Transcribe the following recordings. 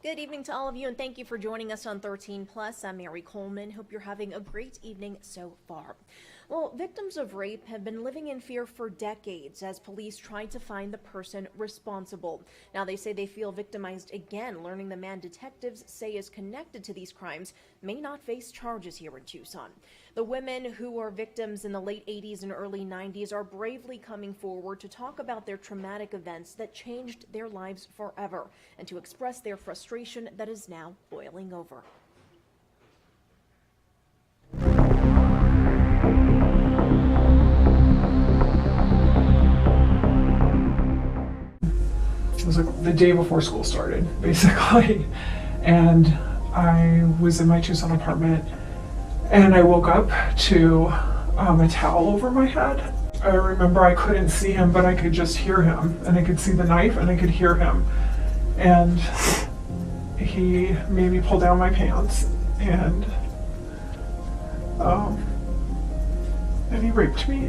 Good evening to all of you, and thank you for joining us on 13 Plus. I'm Mary Coleman. Hope you're having a great evening so far. Well, victims of rape have been living in fear for decades as police try to find the person responsible. Now, they say they feel victimized again, learning the man detectives say is connected to these crimes may not face charges here in Tucson. The women who were victims in the late 80s and early 90s are bravely coming forward to talk about their traumatic events that changed their lives forever and to express their frustration that is now boiling over. It was like the day before school started, basically. And I was in my Tucson apartment and I woke up to a towel over my head. I remember I couldn't see him, but I could just hear him, and I could see the knife and I could hear him. And he made me pull down my pants and he raped me,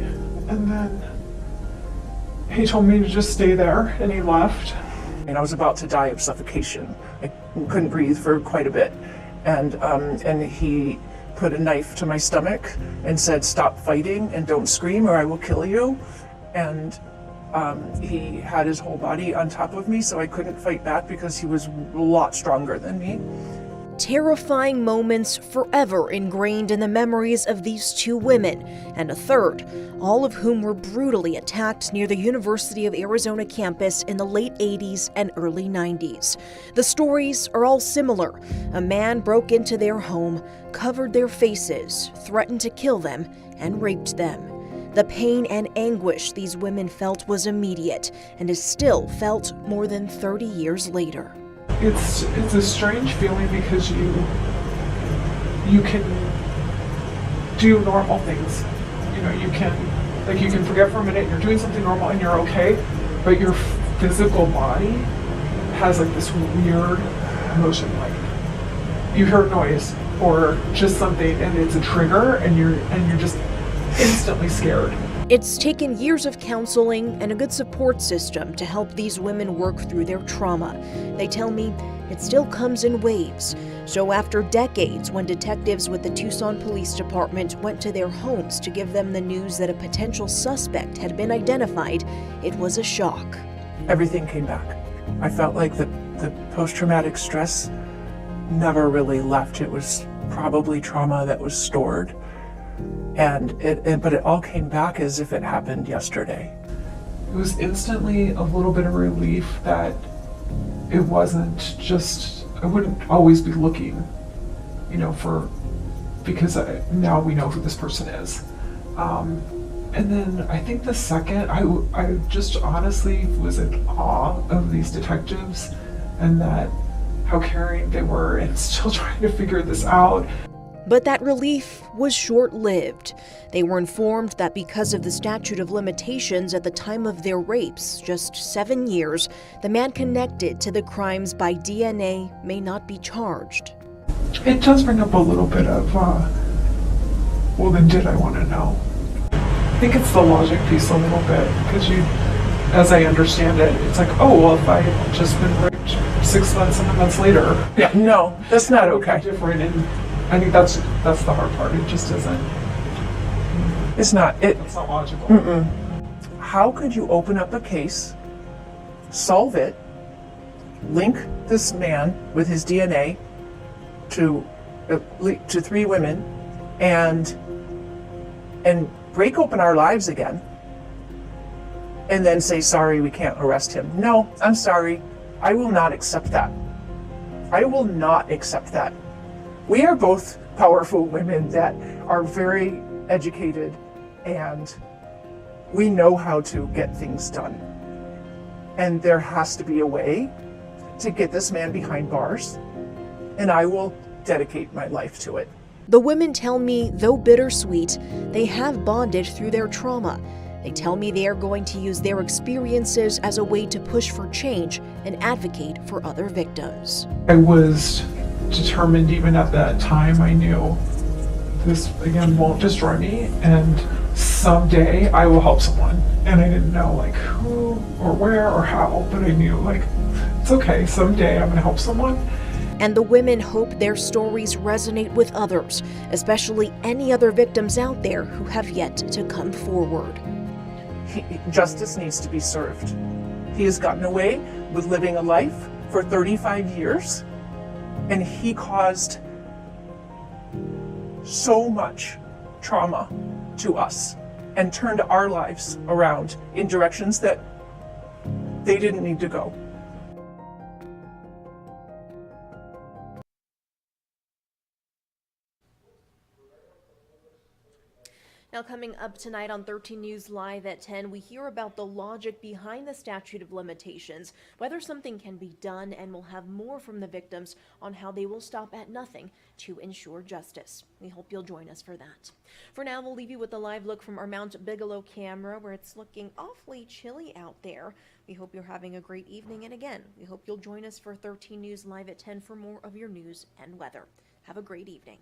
and then he told me to just stay there, and he left. And I was about to die of suffocation. I couldn't breathe for quite a bit. And he put a knife to my stomach and said, "Stop fighting and don't scream or I will kill you." And he had his whole body on top of me, so I couldn't fight back because he was a lot stronger than me. Terrifying moments forever ingrained in the memories of these two women and a third, all of whom were brutally attacked near the University of Arizona campus in the late 80s and early 90s. The stories are all similar. A man broke into their home, covered their faces, threatened to kill them, and raped them. The pain and anguish these women felt was immediate and is still felt more than 30 years later. It's a strange feeling because you can do normal things. You know, you can forget for a minute, you're doing something normal and you're okay, but your physical body has like this weird emotion, like you hear a noise or just something and it's a trigger and you're just instantly scared. It's taken years of counseling and a good support system to help these women work through their trauma. They tell me it still comes in waves. So after decades, when detectives with the Tucson Police Department went to their homes to give them the news that a potential suspect had been identified, it was a shock. Everything came back. I felt like the post-traumatic stress never really left. It was probably trauma that was stored. But it all came back as if it happened yesterday. It was instantly a little bit of relief that it wasn't just, I wouldn't always be looking, because now we know who this person is. And then I think the second, I just honestly was in awe of these detectives and that how caring they were and still trying to figure this out. But that relief was short-lived. They were informed that because of the statute of limitations at the time of their rapes, just 7 years, the man connected to the crimes by DNA may not be charged. It does bring up a little bit of, well then did I want to know? I think it's the logic piece a little bit, because as I understand it, it's like, oh, well, if I had just been raped 6 months, 7 months later. Yeah, no, that's not okay. Different, and I think that's the hard part. It just isn't. It's not. It's not logical. How could you open up a case, solve it, link this man with his DNA to 3 women, and break open our lives again, and then say, sorry, we can't arrest him? No, I'm sorry. I will not accept that. I will not accept that. We are both powerful women that are very educated and we know how to get things done. And there has to be a way to get this man behind bars, and I will dedicate my life to it. The women tell me, though bittersweet, they have bonded through their trauma. They tell me they are going to use their experiences as a way to push for change and advocate for other victims. I was determined even at that time. I knew this again won't destroy me and someday I will help someone, and I didn't know like who or where or how, but I knew like It's okay, someday I'm gonna help someone. And the women hope their stories resonate with others, especially any other victims out there who have yet to come forward. Justice needs to be served. He has gotten away with living a life for 35 years, and he caused so much trauma to us and turned our lives around in directions that they didn't need to go. Now, coming up tonight on 13 News Live at 10, we hear about the logic behind the statute of limitations, whether something can be done, and we'll have more from the victims on how they will stop at nothing to ensure justice. We hope you'll join us for that. For now, we'll leave you with a live look from our Mount Bigelow camera, where it's looking awfully chilly out there. We hope you're having a great evening, and again, we hope you'll join us for 13 News Live at 10 for more of your news and weather. Have a great evening.